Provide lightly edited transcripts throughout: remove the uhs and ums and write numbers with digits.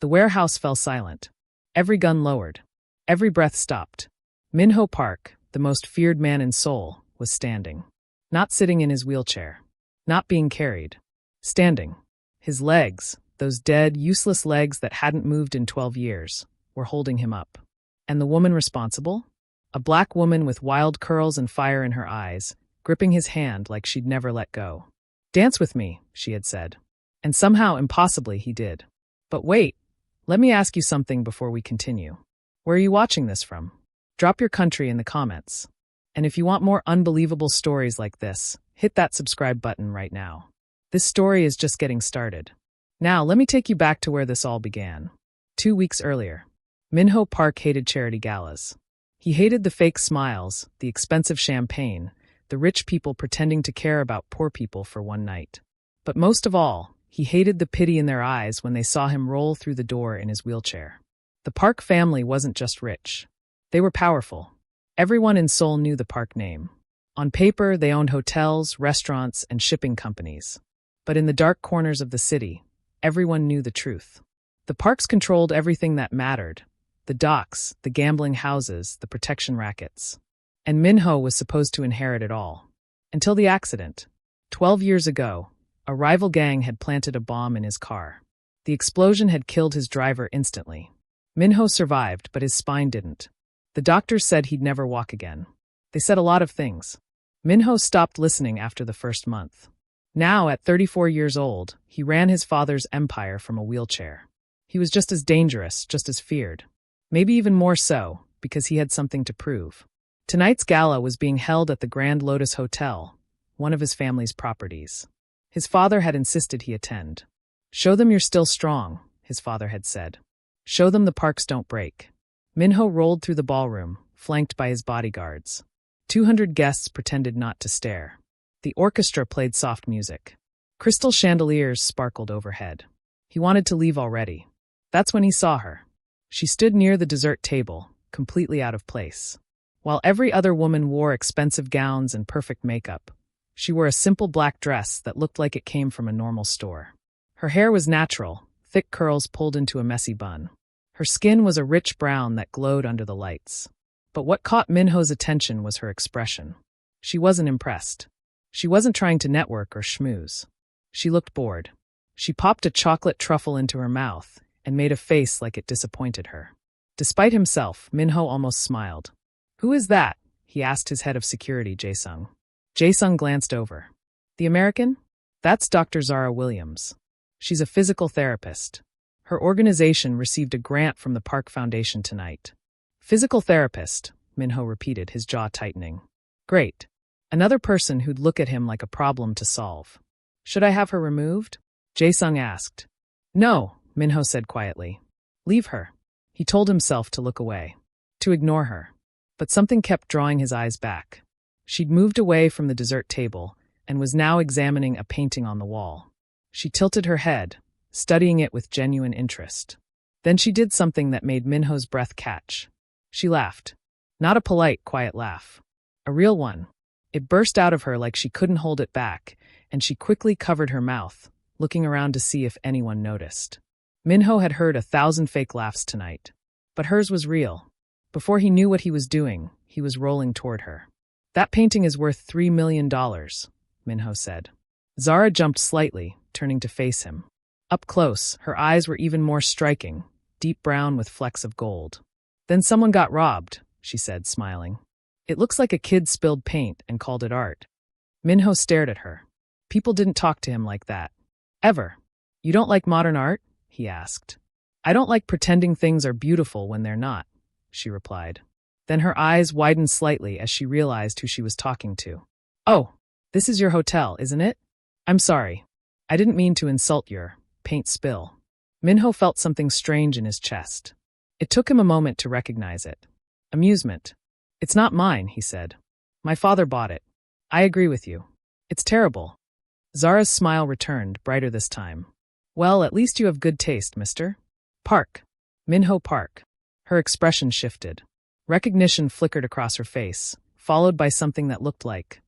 The warehouse fell silent. Every gun lowered. Every breath stopped. Minho Park, the most feared man in Seoul, was standing. Not sitting in his wheelchair. Not being carried. Standing. His legs, those dead, useless legs that hadn't moved in 12 years, were holding him up. And the woman responsible? A black woman with wild curls and fire in her eyes, gripping his hand like she'd never let go. "Dance with me," she had said. And somehow, impossibly, he did. But wait, let me ask you something before we continue. Where are you watching this from? Drop your country in the comments. And if you want more unbelievable stories like this, hit that subscribe button right now. This story is just getting started. Now, let me take you back to where this all began. 2 weeks earlier, Minho Park hated charity galas. He hated the fake smiles, the expensive champagne, the rich people pretending to care about poor people for one night. But most of all, he hated the pity in their eyes when they saw him roll through the door in his wheelchair. The Park family wasn't just rich. They were powerful. Everyone in Seoul knew the Park name. On paper, they owned hotels, restaurants, and shipping companies. But in the dark corners of the city, everyone knew the truth. The Parks controlled everything that mattered. The docks, the gambling houses, the protection rackets. And Minho was supposed to inherit it all. Until the accident. 12 years ago, a rival gang had planted a bomb in his car. The explosion had killed his driver instantly. Minho survived, but his spine didn't. The doctors said he'd never walk again. They said a lot of things. Minho stopped listening after the first month. Now, at 34 years old, he ran his father's empire from a wheelchair. He was just as dangerous, just as feared. Maybe even more so, because he had something to prove. Tonight's gala was being held at the Grand Lotus Hotel, one of his family's properties. His father had insisted he attend. "Show them you're still strong," his father had said. "Show them the Parks don't break." Minho rolled through the ballroom, flanked by his bodyguards. 200 guests pretended not to stare. The orchestra played soft music. Crystal chandeliers sparkled overhead. He wanted to leave already. That's when he saw her. She stood near the dessert table, completely out of place. While every other woman wore expensive gowns and perfect makeup, she wore a simple black dress that looked like it came from a normal store. Her hair was natural, thick curls pulled into a messy bun. Her skin was a rich brown that glowed under the lights. But what caught Minho's attention was her expression. She wasn't impressed. She wasn't trying to network or schmooze. She looked bored. She popped a chocolate truffle into her mouth and made a face like it disappointed her. Despite himself, Minho almost smiled. "Who is that?" he asked his head of security, Jae-sung. Jae-sung glanced over. "The American? That's Dr. Zara Williams. She's a physical therapist. Her organization received a grant from the Park Foundation tonight." "Physical therapist," Minho repeated, his jaw tightening. "Great. Another person who'd look at him like a problem to solve. Should I have her removed?" Jae-sung asked. "No," Minho said quietly. "Leave her." He told himself to look away, to ignore her. But something kept drawing his eyes back. She'd moved away from the dessert table and was now examining a painting on the wall. She tilted her head, studying it with genuine interest. Then she did something that made Minho's breath catch. She laughed. Not a polite, quiet laugh. A real one. It burst out of her like she couldn't hold it back, and she quickly covered her mouth, looking around to see if anyone noticed. Minho had heard 1,000 fake laughs tonight. But hers was real. Before he knew what he was doing, he was rolling toward her. "That painting is worth $3 million, Minho said. Zara jumped slightly, turning to face him. Up close, her eyes were even more striking, deep brown with flecks of gold. "Then someone got robbed," she said, smiling. "It looks like a kid spilled paint and called it art." Minho stared at her. People didn't talk to him like that. Ever. "You don't like modern art?" he asked. "I don't like pretending things are beautiful when they're not," she replied. Then her eyes widened slightly as she realized who she was talking to. "Oh, this is your hotel, isn't it? I'm sorry. I didn't mean to insult your paint spill." Minho felt something strange in his chest. It took him a moment to recognize it. Amusement. "It's not mine," he said. "My father bought it. I agree with you. It's terrible." Zara's smile returned, brighter this time. "Well, at least you have good taste, mister." "Park. Minho Park." Her expression shifted. Recognition flickered across her face, followed by something that looked like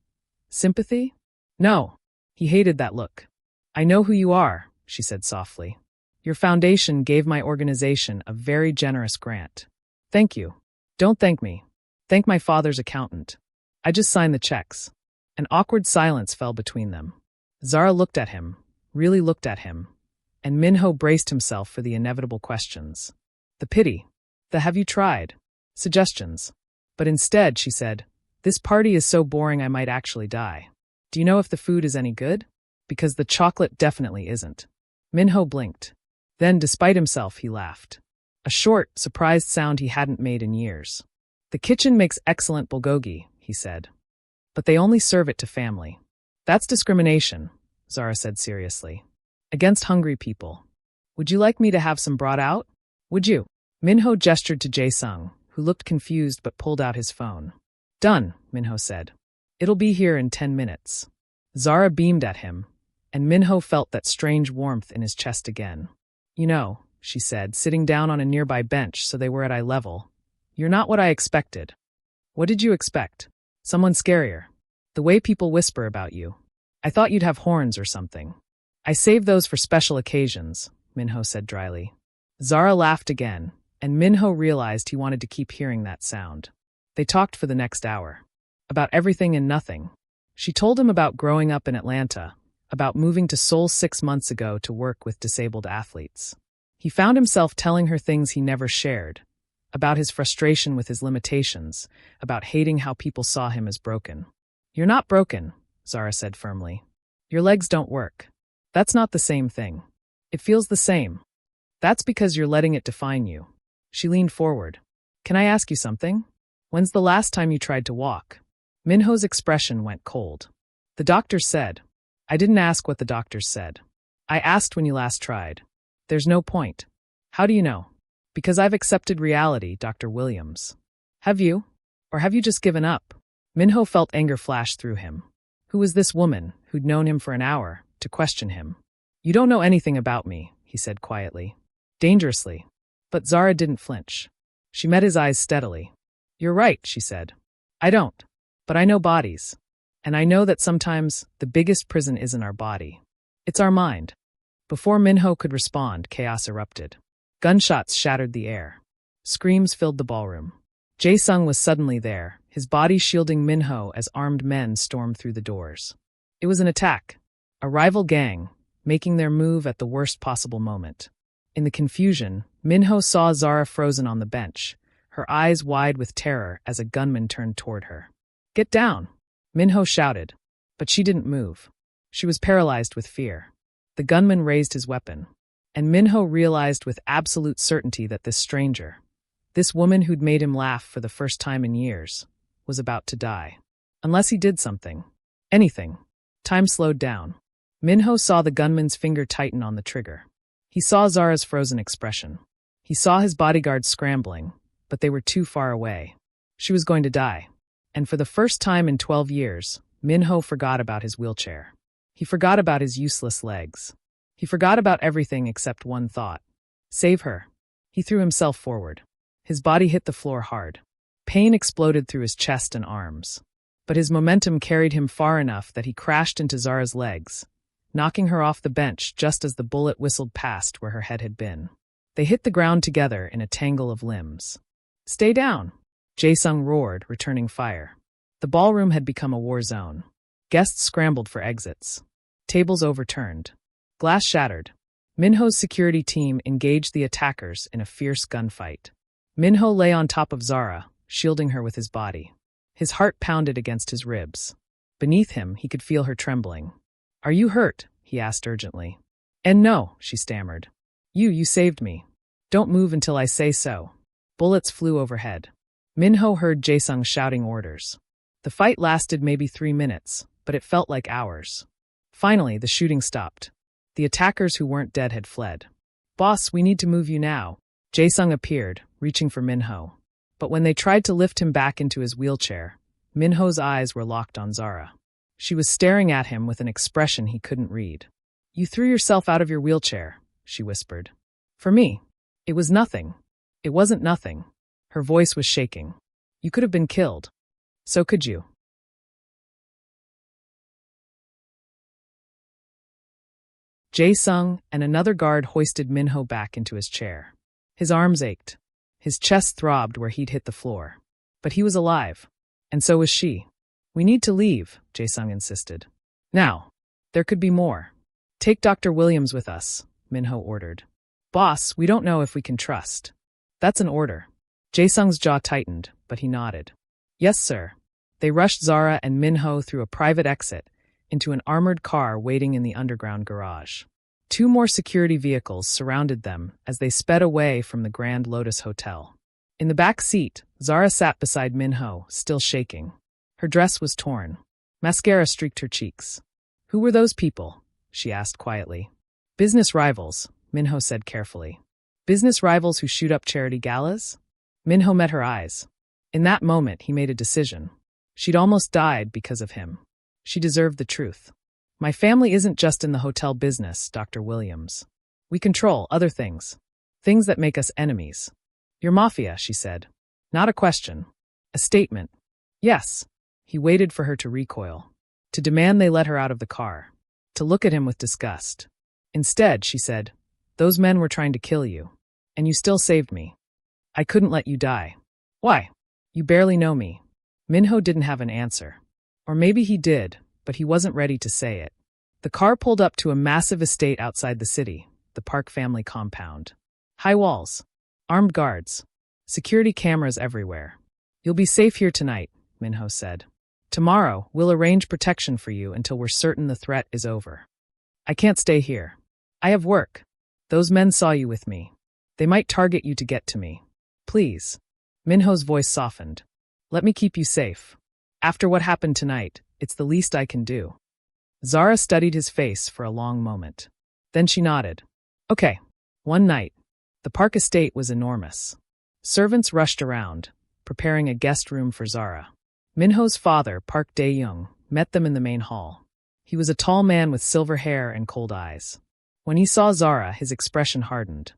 sympathy? No. He hated that look. "I know who you are," she said softly. Your foundation gave my organization a very generous grant. Thank you. Don't thank me. Thank my father's accountant. I just signed the checks." An awkward silence fell between them. Zara looked at him, really looked at him, and Minho braced himself for the inevitable questions. The pity. The "have you tried?" Suggestions. But instead, she said, "This party is so boring I might actually die. Do you know if the food is any good? Because the chocolate definitely isn't." Minho blinked. Then, despite himself, he laughed. A short, surprised sound he hadn't made in years. "The kitchen makes excellent bulgogi," he said. "But they only serve it to family." "That's discrimination," Zara said seriously. "Against hungry people. Would you like me to have some brought out? Would you?" Minho gestured to Jae-sung, who looked confused but pulled out his phone. "Done," Minho said. "It'll be here in 10 minutes." Zara beamed at him, and Minho felt that strange warmth in his chest again. "You know," she said, sitting down on a nearby bench so they were at eye level, "you're not what I expected." "What did you expect?" "Someone scarier. The way people whisper about you. I thought you'd have horns or something." "I save those for special occasions," Minho said dryly. Zara laughed again, and Minho realized he wanted to keep hearing that sound. They talked for the next hour. About everything and nothing. She told him about growing up in Atlanta, about moving to Seoul 6 months ago to work with disabled athletes. He found himself telling her things he never shared, about his frustration with his limitations, about hating how people saw him as broken. "You're not broken," Zara said firmly. "Your legs don't work. That's not the same thing. It feels the same. That's because you're letting it define you." She leaned forward. "Can I ask you something? When's the last time you tried to walk?" Minho's expression went cold. "The doctors said." "I didn't ask what the doctors said. I asked when you last tried. There's no point." "How do you know?" "Because I've accepted reality, Dr. Williams." "Have you? Or have you just given up?" Minho felt anger flash through him. Who was this woman, who'd known him for an hour, to question him? "You don't know anything about me," he said quietly. Dangerously. But Zara didn't flinch. She met his eyes steadily. "You're right," she said. "I don't. But I know bodies. And I know that sometimes the biggest prison isn't our body. It's our mind." Before Minho could respond, chaos erupted. Gunshots shattered the air. Screams filled the ballroom. Jae-sung was suddenly there, his body shielding Minho as armed men stormed through the doors. It was an attack. A rival gang, making their move at the worst possible moment. In the confusion, Minho saw Zara frozen on the bench, her eyes wide with terror as a gunman turned toward her. "Get down!" Minho shouted. But she didn't move. She was paralyzed with fear. The gunman raised his weapon. And Minho realized with absolute certainty that this stranger, this woman who'd made him laugh for the first time in years, was about to die. Unless he did something. Anything. Time slowed down. Minho saw the gunman's finger tighten on the trigger. He saw Zara's frozen expression. He saw his bodyguards scrambling, but they were too far away. She was going to die. And for the first time in 12 years, Minho forgot about his wheelchair. He forgot about his useless legs. He forgot about everything except one thought. Save her. He threw himself forward. His body hit the floor hard. Pain exploded through his chest and arms. But his momentum carried him far enough that he crashed into Zara's legs, knocking her off the bench just as the bullet whistled past where her head had been. They hit the ground together in a tangle of limbs. "Stay down!" Jae-sung roared, returning fire. The ballroom had become a war zone. Guests scrambled for exits. Tables overturned. Glass shattered. Minho's security team engaged the attackers in a fierce gunfight. Minho lay on top of Zara, shielding her with his body. His heart pounded against his ribs. Beneath him, he could feel her trembling. "Are you hurt?" he asked urgently. "And no," she stammered. You saved me. Don't move until I say so." Bullets flew overhead. Minho heard Jae-sung shouting orders. The fight lasted maybe 3 minutes, but it felt like hours. Finally, the shooting stopped. The attackers who weren't dead had fled. "Boss, we need to move you now." Jae-sung appeared, reaching for Minho. But when they tried to lift him back into his wheelchair, Minho's eyes were locked on Zara. She was staring at him with an expression he couldn't read. "You threw yourself out of your wheelchair," she whispered. "For me. It was nothing. It wasn't nothing." Her voice was shaking. "You could have been killed. So could you." Jae-sung and another guard hoisted Minho back into his chair. His arms ached. His chest throbbed where he'd hit the floor. But he was alive. And so was she. "We need to leave," Jae-sung insisted. "Now. There could be more." "Take Dr. Williams with us," Minho ordered. "Boss, we don't know if we can trust." "That's an order." Jae-sung's jaw tightened, but he nodded. "Yes, sir." They rushed Zara and Minho through a private exit into an armored car waiting in the underground garage. 2 more security vehicles surrounded them as they sped away from the Grand Lotus Hotel. In the back seat, Zara sat beside Minho, still shaking. Her dress was torn. Mascara streaked her cheeks. "Who were those people?" she asked quietly. "Business rivals," Minho said carefully. "Business rivals who shoot up charity galas?" Minho met her eyes. In that moment, he made a decision. She'd almost died because of him. She deserved the truth. "My family isn't just in the hotel business, Dr. Williams. We control other things. Things that make us enemies." "You're Mafia," she said. Not a question. A statement. "Yes." He waited for her to recoil. To demand they let her out of the car. To look at him with disgust. Instead, she said, "Those men were trying to kill you. And you still saved me. I couldn't let you die." "Why?" "You barely know me." Minho didn't have an answer. Or maybe he did, but he wasn't ready to say it. The car pulled up to a massive estate outside the city, the Park family compound. High walls. Armed guards. Security cameras everywhere. "You'll be safe here tonight," Minho said. "Tomorrow, we'll arrange protection for you until we're certain the threat is over." "I can't stay here. I have work. Those men saw you with me. They might target you to get to me. Please." Minho's voice softened. "Let me keep you safe. After what happened tonight, it's the least I can do." Zara studied his face for a long moment. Then she nodded. "Okay." One night. The Park estate was enormous. Servants rushed around, preparing a guest room for Zara. Minho's father, Park Dae-young, met them in the main hall. He was a tall man with silver hair and cold eyes. When he saw Zara, his expression hardened.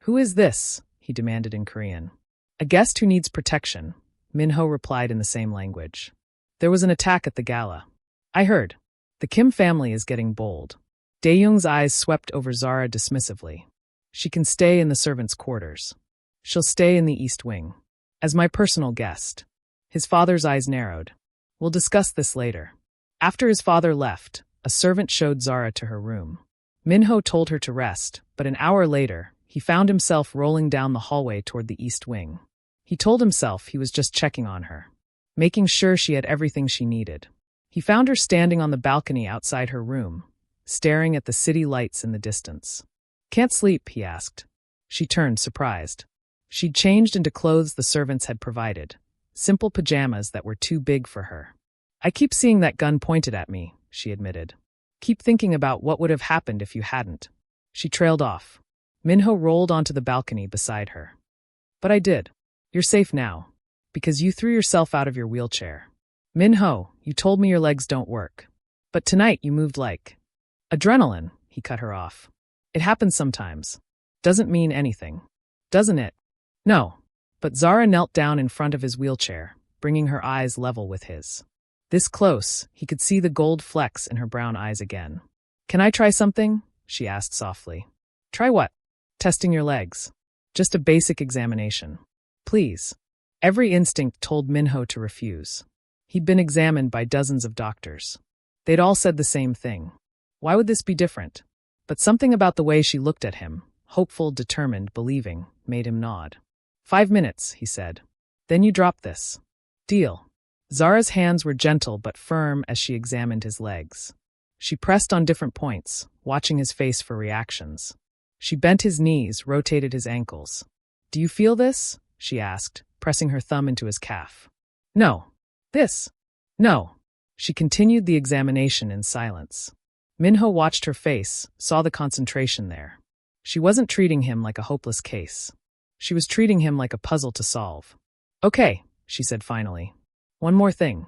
"Who is this?" he demanded in Korean. "A guest who needs protection," Minho replied in the same language. "There was an attack at the gala. I heard. The Kim family is getting bold." Dae-young's eyes swept over Zara dismissively. "She can stay in the servants' quarters. She'll stay in the East Wing. As my personal guest." His father's eyes narrowed. "We'll discuss this later." After his father left, a servant showed Zara to her room. Minho told her to rest, but an hour later, he found himself rolling down the hallway toward the East Wing. He told himself he was just checking on her, making sure she had everything she needed. He found her standing on the balcony outside her room, staring at the city lights in the distance. "Can't sleep?" he asked. She turned, surprised. She'd changed into clothes the servants had provided, simple pajamas that were too big for her. "I keep seeing that gun pointed at me," she admitted. "Keep thinking about what would have happened if you hadn't." She trailed off. Minho rolled onto the balcony beside her. "But I did. You're safe now. Because you threw yourself out of your wheelchair. Minho, you told me your legs don't work. But tonight you moved like adrenaline," he cut her off. "It happens sometimes. Doesn't mean anything. Doesn't it?" "No." But Zara knelt down in front of his wheelchair, bringing her eyes level with his. This close, he could see the gold flecks in her brown eyes again. "Can I try something?" she asked softly. "Try what?" "Testing your legs. Just a basic examination. Please." Every instinct told Minho to refuse. He'd been examined by dozens of doctors. They'd all said the same thing. Why would this be different? But something about the way she looked at him, hopeful, determined, believing, made him nod. 5 minutes, he said. Then you drop this. Deal. Zara's hands were gentle but firm as she examined his legs. She pressed on different points, watching his face for reactions. She bent his knees, rotated his ankles. "Do you feel this?" she asked, pressing her thumb into his calf. "No." "This?" "No." She continued the examination in silence. Minho watched her face, saw the concentration there. She wasn't treating him like a hopeless case. She was treating him like a puzzle to solve. "Okay," she said finally. "One more thing.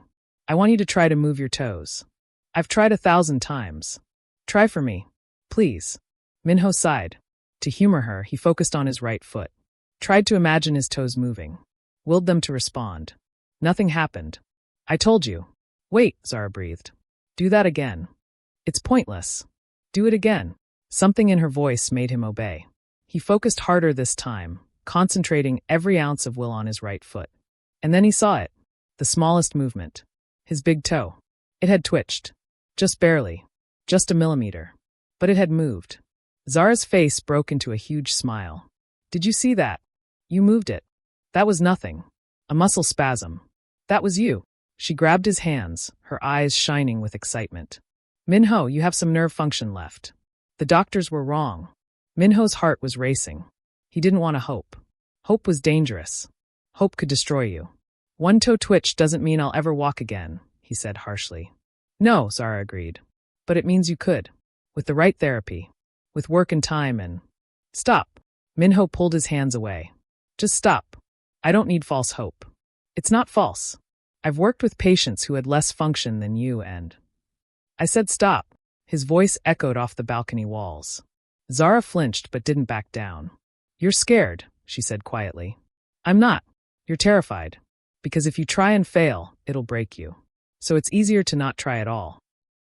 I want you to try to move your toes. I've tried 1,000 times. Try for me. Please." Minho sighed. To humor her, he focused on his right foot. Tried to imagine his toes moving. Willed them to respond. Nothing happened. "I told you." "Wait," Zara breathed. "Do that again." "It's pointless." "Do it again." Something in her voice made him obey. He focused harder this time, concentrating every ounce of will on his right foot. And then he saw it. The smallest movement. His big toe. It had twitched. Just barely. Just a millimeter. But it had moved. Zara's face broke into a huge smile. Did you see that? You moved it. That was nothing. A muscle spasm. That was you. She grabbed his hands, her eyes shining with excitement. Minho, you have some nerve function left. The doctors were wrong. Minho's heart was racing. He didn't want to hope. Hope was dangerous. Hope could destroy you. One toe twitch doesn't mean I'll ever walk again, he said harshly. No, Zara agreed. But it means you could. With the right therapy. With work and time and… Stop. Minho pulled his hands away. Just stop. I don't need false hope. It's not false. I've worked with patients who had less function than you and… I said stop. His voice echoed off the balcony walls. Zara flinched but didn't back down. You're scared, she said quietly. I'm not. You're terrified. Because if you try and fail, it'll break you. So it's easier to not try at all.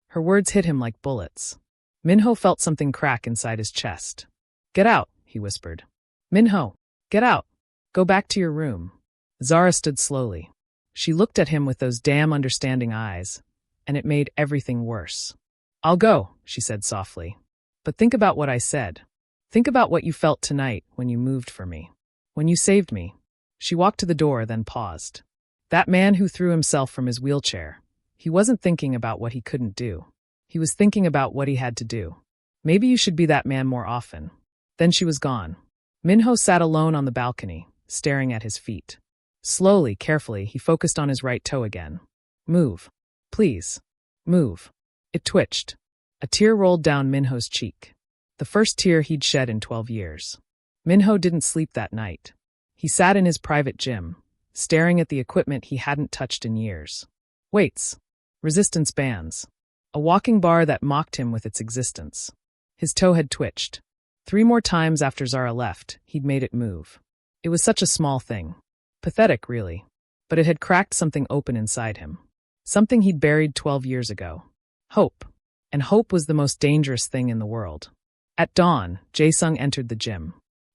Her words hit him like bullets. Minho felt something crack inside his chest. Get out, he whispered. Minho, get out. Go back to your room. Zara stood slowly. She looked at him with those damn understanding eyes, and it made everything worse. I'll go, she said softly. But think about what I said. Think about what you felt tonight when you moved for me. When you saved me. She walked to the door, then paused. That man who threw himself from his wheelchair. He wasn't thinking about what he couldn't do. He was thinking about what he had to do. Maybe you should be that man more often. Then she was gone. Minho sat alone on the balcony, staring at his feet. Slowly, carefully, he focused on his right toe again. Move. Please. Move. It twitched. A tear rolled down Minho's cheek. The first tear he'd shed in 12 years. Minho didn't sleep that night. He sat in his private gym, staring at the equipment he hadn't touched in years. Weights. Resistance bands. A walking bar that mocked him with its existence. His toe had twitched. 3 more times after Zara left, he'd made it move. It was such a small thing. Pathetic, really. But it had cracked something open inside him. Something he'd buried 12 years ago. Hope. And hope was the most dangerous thing in the world. At dawn, Jae-sung entered the gym.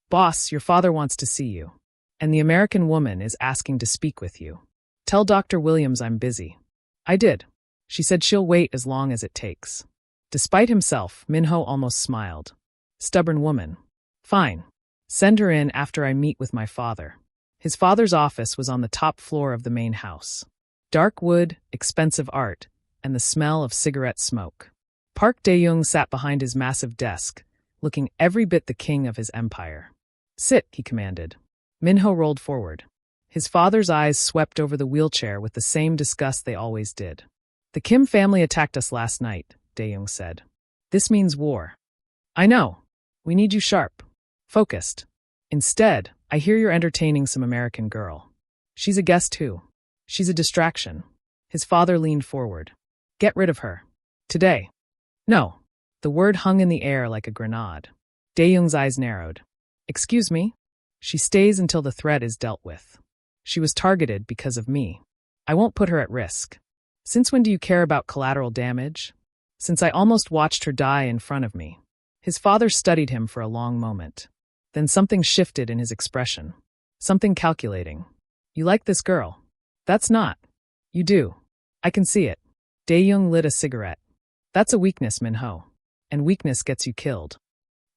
Boss, your father wants to see you. And the American woman is asking to speak with you. Tell Dr. Williams I'm busy. I did. She said she'll wait as long as it takes. Despite himself, Minho almost smiled. Stubborn woman. Fine. Send her in after I meet with my father. His father's office was on the top floor of the main house. Dark wood, expensive art, and the smell of cigarette smoke. Park Dae-young sat behind his massive desk, looking every bit the king of his empire. Sit, he commanded. Minho rolled forward. His father's eyes swept over the wheelchair with the same disgust they always did. The Kim family attacked us last night, Dae-young said. This means war. I know. We need you sharp. Focused. Instead, I hear you're entertaining some American girl. She's a guest too. She's a distraction. His father leaned forward. Get rid of her. Today. No. The word hung in the air like a grenade. Dae-young's eyes narrowed. Excuse me? She stays until the threat is dealt with. She was targeted because of me. I won't put her at risk. Since when do you care about collateral damage? Since I almost watched her die in front of me. His father studied him for a long moment. Then something shifted in his expression. Something calculating. You like this girl? That's not. You do. I can see it. Dae-young lit a cigarette. That's a weakness, Minho. And weakness gets you killed.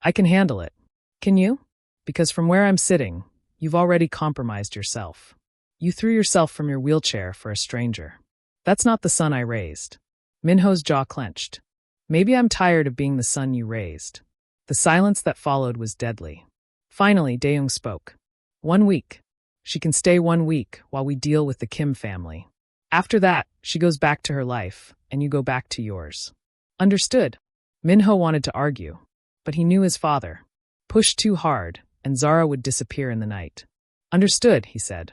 I can handle it. Can you? Because from where I'm sitting, you've already compromised yourself. You threw yourself from your wheelchair for a stranger. That's not the son I raised. Minho's jaw clenched. Maybe I'm tired of being the son you raised. The silence that followed was deadly. Finally, Dae-young spoke. 1 week. She can stay 1 week while we deal with the Kim family. After that, she goes back to her life, and you go back to yours. Understood. Minho wanted to argue, but he knew his father. Pushed too hard, and Zara would disappear in the night. Understood, he said.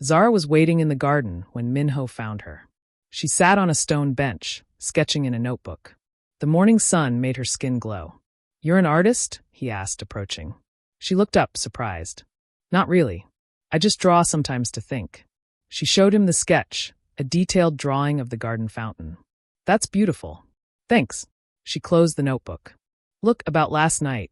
Zara was waiting in the garden when Minho found her. She sat on a stone bench, sketching in a notebook. The morning sun made her skin glow. You're an artist? He asked, approaching. She looked up, surprised. Not really. I just draw sometimes to think. She showed him the sketch, a detailed drawing of the garden fountain. That's beautiful. Thanks. She closed the notebook. Look, about last night.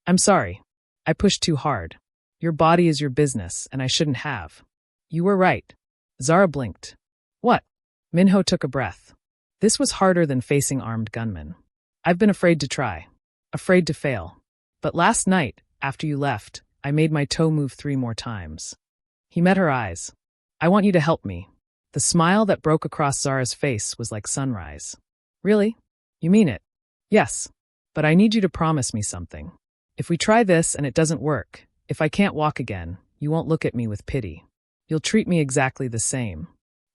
I'm sorry. I pushed too hard. Your body is your business, and I shouldn't have. You were right. Zara blinked. What? Minho took a breath. This was harder than facing armed gunmen. I've been afraid to try. Afraid to fail. But last night, after you left, I made my toe move 3 more times. He met her eyes. I want you to help me. The smile that broke across Zara's face was like sunrise. Really? You mean it? Yes. But I need you to promise me something. If we try this and it doesn't work, if I can't walk again, you won't look at me with pity. You'll treat me exactly the same.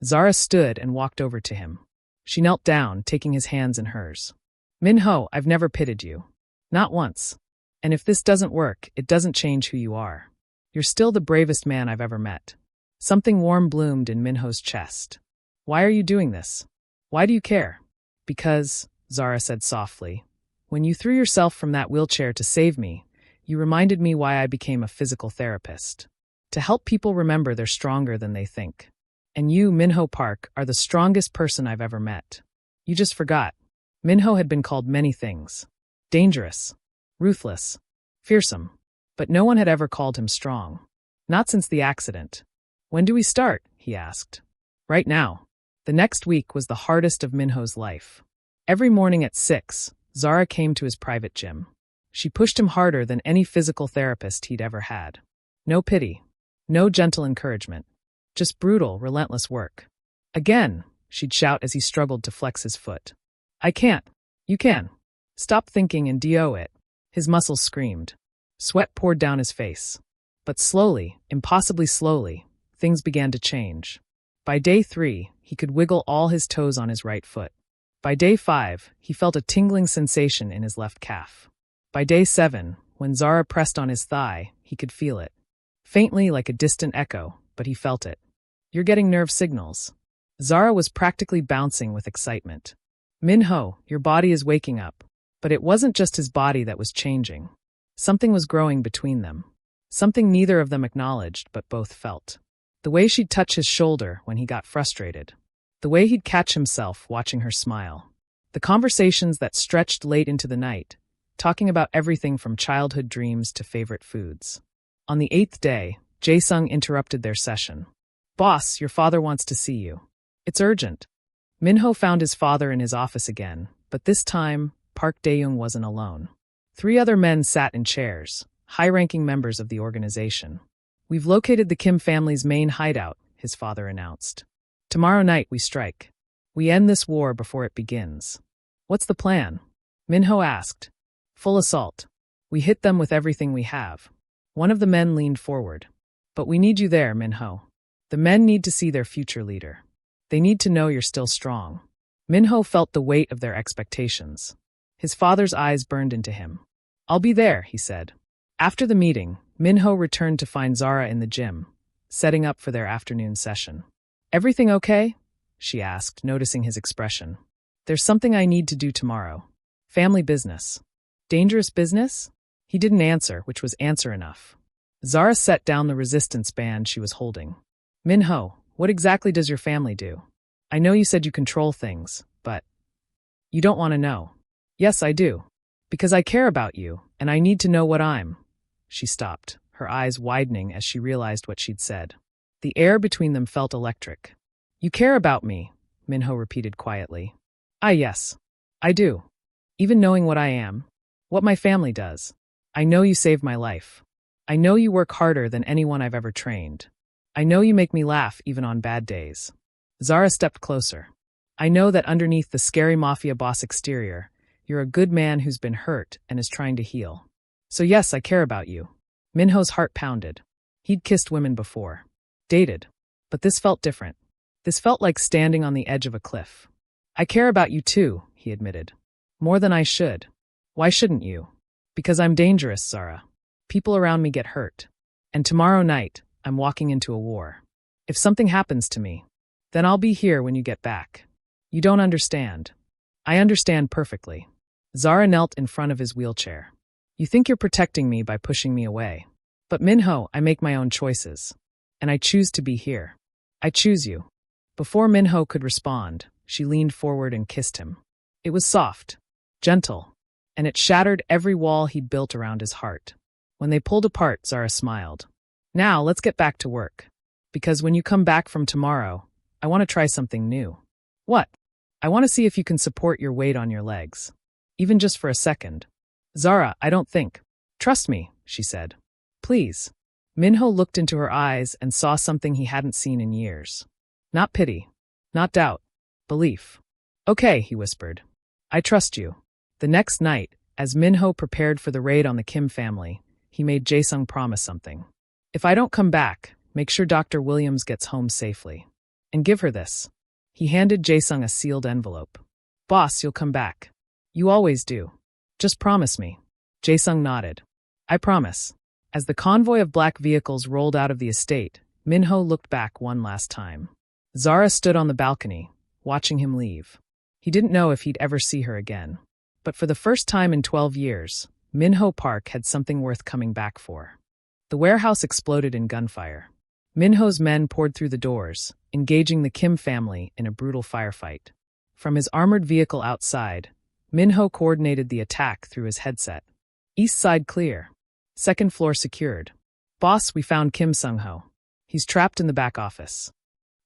Zara stood and walked over to him. She knelt down, taking his hands in hers. Minho, I've never pitied you. Not once. And if this doesn't work, it doesn't change who you are. You're still the bravest man I've ever met. Something warm bloomed in Minho's chest. Why are you doing this? Why do you care? Because, Zara said softly, when you threw yourself from that wheelchair to save me, you reminded me why I became a physical therapist. To help people remember they're stronger than they think. And you, Minho Park, are the strongest person I've ever met. You just forgot. Minho had been called many things. Dangerous. Ruthless. Fearsome. But no one had ever called him strong. Not since the accident. When do we start? He asked. Right now. The next week was the hardest of Minho's life. Every morning at 6, Zara came to his private gym. She pushed him harder than any physical therapist he'd ever had. No pity. No gentle encouragement. Just brutal, relentless work. Again, she'd shout as he struggled to flex his foot. I can't. You can. Stop thinking and do it. His muscles screamed. Sweat poured down his face. But slowly, impossibly slowly, things began to change. By day 3, he could wiggle all his toes on his right foot. By day 5, he felt a tingling sensation in his left calf. By day 7, when Zara pressed on his thigh, he could feel it. Faintly like a distant echo, but he felt it. You're getting nerve signals. Zara was practically bouncing with excitement. Minho, your body is waking up. But it wasn't just his body that was changing. Something was growing between them. Something neither of them acknowledged, but both felt. The way she'd touch his shoulder when he got frustrated. The way he'd catch himself watching her smile. The conversations that stretched late into the night, talking about everything from childhood dreams to favorite foods. On the 8th day, Jae-sung interrupted their session. Boss, your father wants to see you. It's urgent. Minho found his father in his office again, but this time, Park Dae-young wasn't alone. 3 other men sat in chairs, high-ranking members of the organization. We've located the Kim family's main hideout, his father announced. Tomorrow night we strike. We end this war before it begins. What's the plan? Minho asked. Full assault. We hit them with everything we have. One of the men leaned forward. But we need you there, Minho. The men need to see their future leader. They need to know you're still strong. Minho felt the weight of their expectations. His father's eyes burned into him. I'll be there, he said. After the meeting, Minho returned to find Zara in the gym, setting up for their afternoon session. Everything okay? She asked, noticing his expression. There's something I need to do tomorrow. Family business. Dangerous business? He didn't answer, which was answer enough. Zara set down the resistance band she was holding. Minho, what exactly does your family do? I know you said you control things, but you don't want to know. Yes, I do. Because I care about you, and I need to know what I'm. She stopped, her eyes widening as she realized what she'd said. The air between them felt electric. You care about me, Minho repeated quietly. Yes. I do. Even knowing what I am, what my family does. I know you saved my life. I know you work harder than anyone I've ever trained. I know you make me laugh even on bad days. Zara stepped closer. I know that underneath the scary Mafia boss exterior, you're a good man who's been hurt and is trying to heal. So yes, I care about you. Minho's heart pounded. He'd kissed women before. Dated. But this felt different. This felt like standing on the edge of a cliff. I care about you too, he admitted. More than I should. Why shouldn't you? Because I'm dangerous, Zara. People around me get hurt. And tomorrow night, I'm walking into a war. If something happens to me, then I'll be here when you get back. You don't understand. I understand perfectly. Zara knelt in front of his wheelchair. You think you're protecting me by pushing me away. But Minho, I make my own choices. And I choose to be here. I choose you. Before Minho could respond, she leaned forward and kissed him. It was soft, gentle, and it shattered every wall he'd built around his heart. When they pulled apart, Zara smiled. Now, let's get back to work. Because when you come back from tomorrow, I want to try something new. What? I want to see if you can support your weight on your legs. Even just for a second. Zara, I don't think. Trust me, she said. Please. Minho looked into her eyes and saw something he hadn't seen in years. Not pity. Not doubt. Belief. Okay, he whispered. I trust you. The next night, as Minho prepared for the raid on the Kim family, he made Jae-sung promise something. If I don't come back, make sure Dr. Williams gets home safely. And give her this. He handed Jae-sung a sealed envelope. Boss, you'll come back. You always do. Just promise me. Jae-sung nodded. I promise. As the convoy of black vehicles rolled out of the estate, Minho looked back one last time. Zara stood on the balcony, watching him leave. He didn't know if he'd ever see her again. But for the first time in 12 years, Minho Park had something worth coming back for. The warehouse exploded in gunfire. Minho's men poured through the doors, engaging the Kim family in a brutal firefight. From his armored vehicle outside, Minho coordinated the attack through his headset. East side clear. Second floor secured. Boss, we found Kim Sung-ho. He's trapped in the back office.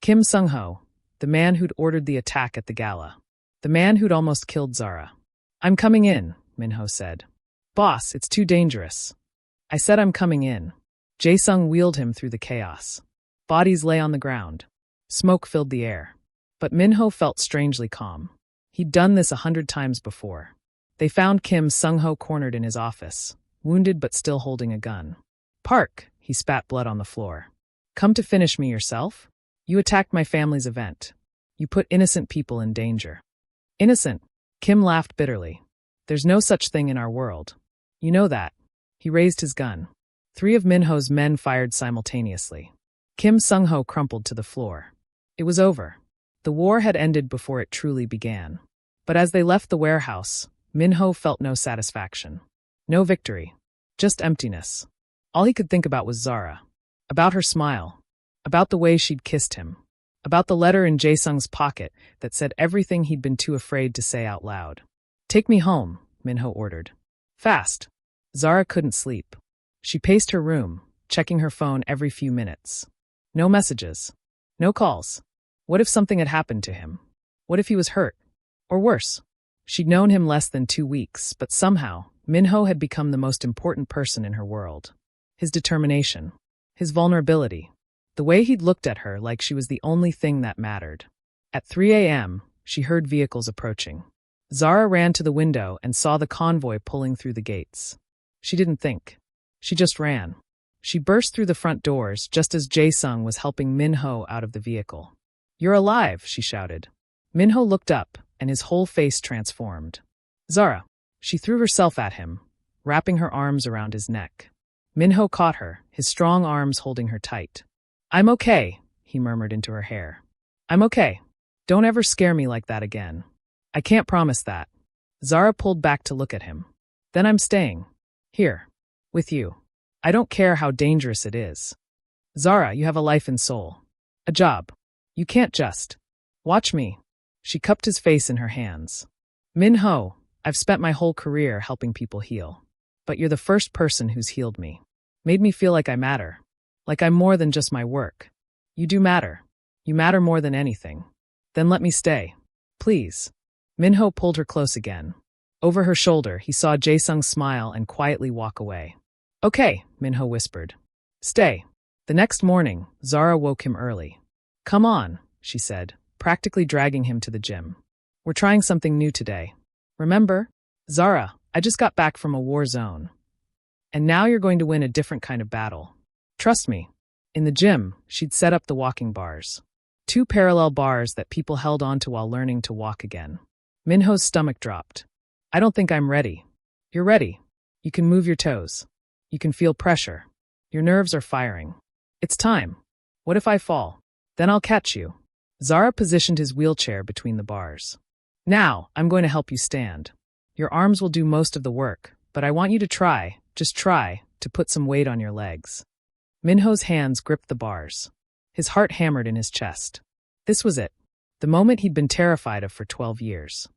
Kim Sung-ho, the man who'd ordered the attack at the gala. The man who'd almost killed Zara. I'm coming in, Minho said. Boss, it's too dangerous. I said I'm coming in. Jae-sung wheeled him through the chaos. Bodies lay on the ground. Smoke filled the air. But Minho felt strangely calm. He'd done this 100 times before. They found Kim Sung-ho cornered in his office, wounded but still holding a gun. Park, he spat blood on the floor. Come to finish me yourself? You attacked my family's event. You put innocent people in danger. Innocent? Kim laughed bitterly. There's no such thing in our world. You know that. He raised his gun. 3 of Minho's men fired simultaneously. Kim Sung-ho crumpled to the floor. It was over. The war had ended before it truly began. But as they left the warehouse, Minho felt no satisfaction. No victory. Just emptiness. All he could think about was Zara. About her smile. About the way she'd kissed him. About the letter in Jae-sung's pocket that said everything he'd been too afraid to say out loud. Take me home, Minho ordered. Fast. Zara couldn't sleep. She paced her room, checking her phone every few minutes. No messages. No calls. What if something had happened to him? What if he was hurt? Or worse? She'd known him less than 2 weeks, but somehow, Minho had become the most important person in her world. His determination. His vulnerability. The way he'd looked at her like she was the only thing that mattered. At 3 a.m., she heard vehicles approaching. Zara ran to the window and saw the convoy pulling through the gates. She didn't think. She just ran. She burst through the front doors just as Jae-sung was helping Minho out of the vehicle. You're alive, she shouted. Minho looked up, and his whole face transformed. Zara. She threw herself at him, wrapping her arms around his neck. Minho caught her, his strong arms holding her tight. I'm okay, he murmured into her hair. I'm okay. Don't ever scare me like that again. I can't promise that. Zara pulled back to look at him. Then I'm staying. Here. With you. I don't care how dangerous it is. Zara, you have a life and soul. A job. You can't just. Watch me. She cupped his face in her hands. Minho, I've spent my whole career helping people heal. But you're the first person who's healed me. Made me feel like I matter. Like I'm more than just my work. You do matter. You matter more than anything. Then let me stay. Please. Minho pulled her close again. Over her shoulder, he saw Jae-sung smile and quietly walk away. Okay, Minho whispered. Stay. The next morning, Zara woke him early. Come on, she said, practically dragging him to the gym. We're trying something new today. Remember? Zara, I just got back from a war zone. And now you're going to win a different kind of battle. Trust me. In the gym, she'd set up the walking bars. 2 parallel bars that people held onto while learning to walk again. Minho's stomach dropped. I don't think I'm ready. You're ready. You can move your toes. You can feel pressure. Your nerves are firing. It's time. What if I fall? Then I'll catch you. Zara positioned his wheelchair between the bars. Now, I'm going to help you stand. Your arms will do most of the work, but I want you to try, just try, to put some weight on your legs. Minho's hands gripped the bars. His heart hammered in his chest. This was it. The moment he'd been terrified of for 12 years.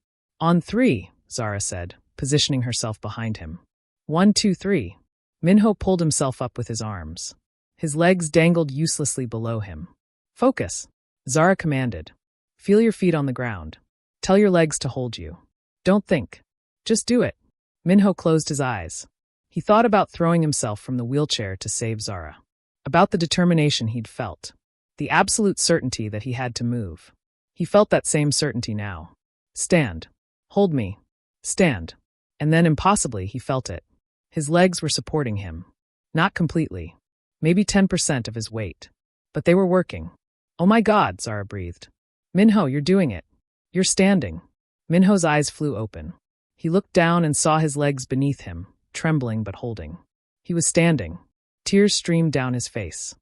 On 3, Zara said. positioning herself behind him. 1, 2, 3. Minho pulled himself up with his arms. His legs dangled uselessly below him. Focus, Zara commanded. Feel your feet on the ground. Tell your legs to hold you. Don't think. Just do it. Minho closed his eyes. He thought about throwing himself from the wheelchair to save Zara. About the determination he'd felt. The absolute certainty that he had to move. He felt that same certainty now. Stand. Hold me. Stand. And then impossibly he felt it. His legs were supporting him. Not completely. Maybe 10% of his weight. But they were working. Oh my God, Zara breathed. Minho, you're doing it. You're standing. Minho's eyes flew open. He looked down and saw his legs beneath him, trembling but holding. He was standing. Tears streamed down his face.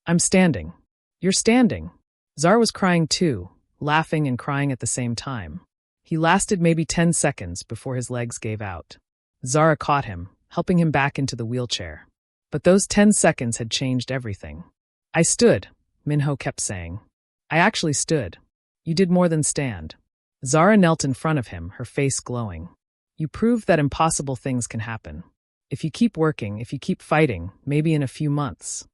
I'm standing. You're standing. Zara was crying too, laughing and crying at the same time. He lasted maybe 10 seconds before his legs gave out. Zara caught him, helping him back into the wheelchair. But those 10 seconds had changed everything. I stood, Minho kept saying. I actually stood. You did more than stand. Zara knelt in front of him, her face glowing. You proved that impossible things can happen. If you keep working, if you keep fighting, maybe in a few months.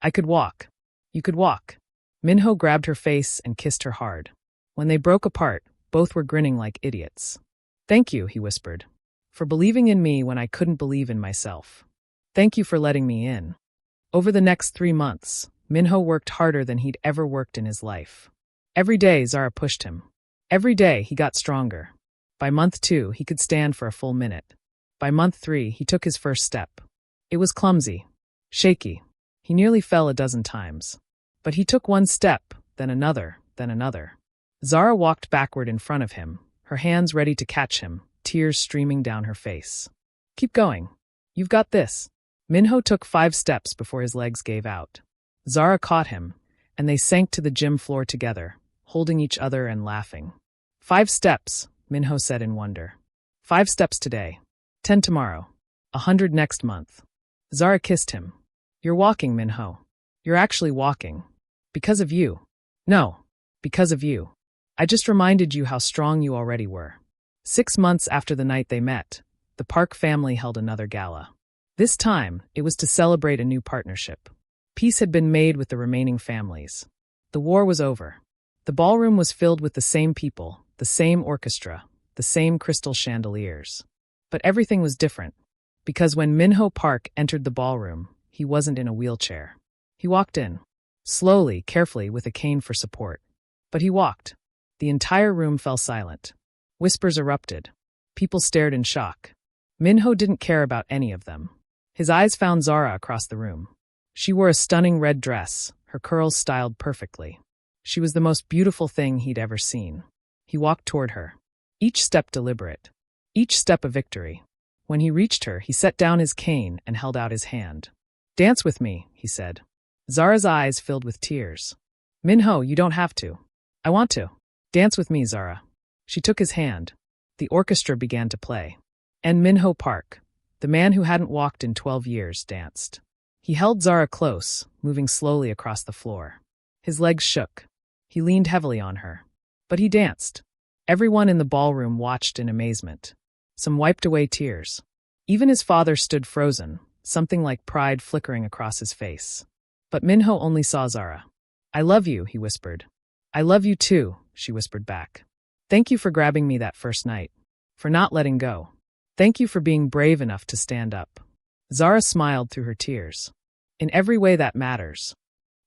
I could walk. You could walk. Minho grabbed her face and kissed her hard. When they broke apart, both were grinning like idiots. Thank you, he whispered, for believing in me when I couldn't believe in myself. Thank you for letting me in. Over the next 3 months, Minho worked harder than he'd ever worked in his life. Every day, Zara pushed him. Every day, he got stronger. By month 2, he could stand for a full minute. By month 3, he took his first step. It was clumsy, shaky. He nearly fell a dozen times. But he took one step, then another, then another. Zara walked backward in front of him, her hands ready to catch him, tears streaming down her face. Keep going. You've got this. Minho took 5 steps before his legs gave out. Zara caught him, and they sank to the gym floor together, holding each other and laughing. 5 steps, Minho said in wonder. 5 steps today. 10 tomorrow. 100 next month. Zara kissed him. You're walking, Minho. You're actually walking. Because of you. No, because of you. I just reminded you how strong you already were. 6 months after the night they met, the Park family held another gala. This time, it was to celebrate a new partnership. Peace had been made with the remaining families. The war was over. The ballroom was filled with the same people, the same orchestra, the same crystal chandeliers. But everything was different, because when Minho Park entered the ballroom, he wasn't in a wheelchair. He walked in, slowly, carefully, with a cane for support. But he walked. The entire room fell silent. Whispers erupted. People stared in shock. Minho didn't care about any of them. His eyes found Zara across the room. She wore a stunning red dress, her curls styled perfectly. She was the most beautiful thing he'd ever seen. He walked toward her. Each step deliberate. Each step a victory. When he reached her, he set down his cane and held out his hand. Dance with me, he said. Zara's eyes filled with tears. Minho, you don't have to. I want to. Dance with me, Zara. She took his hand. The orchestra began to play. And Minho Park, the man who hadn't walked in 12 years, danced. He held Zara close, moving slowly across the floor. His legs shook. He leaned heavily on her. But he danced. Everyone in the ballroom watched in amazement. Some wiped away tears. Even his father stood frozen, something like pride flickering across his face. But Minho only saw Zara. I love you, he whispered. I love you too, she whispered back. Thank you for grabbing me that first night. For not letting go. Thank you for being brave enough to stand up. Zara smiled through her tears. In every way that matters.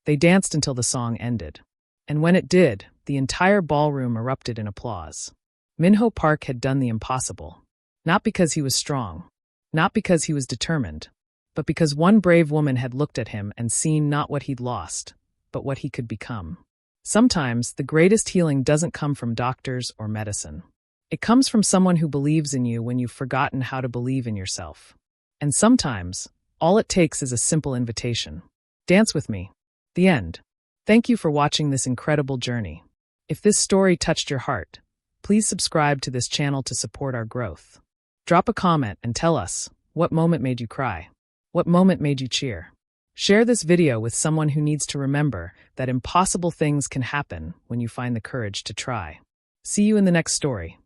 They danced until the song ended. And when it did, the entire ballroom erupted in applause. Minho Park had done the impossible. Not because he was strong. Not because he was determined. But because one brave woman had looked at him and seen not what he'd lost, but what he could become. Sometimes, the greatest healing doesn't come from doctors or medicine. It comes from someone who believes in you when you've forgotten how to believe in yourself. And sometimes, all it takes is a simple invitation. Dance with me. The end. Thank you for watching this incredible journey. If this story touched your heart, please subscribe to this channel to support our growth. Drop a comment and tell us, what moment made you cry? What moment made you cheer? Share this video with someone who needs to remember that impossible things can happen when you find the courage to try. See you in the next story.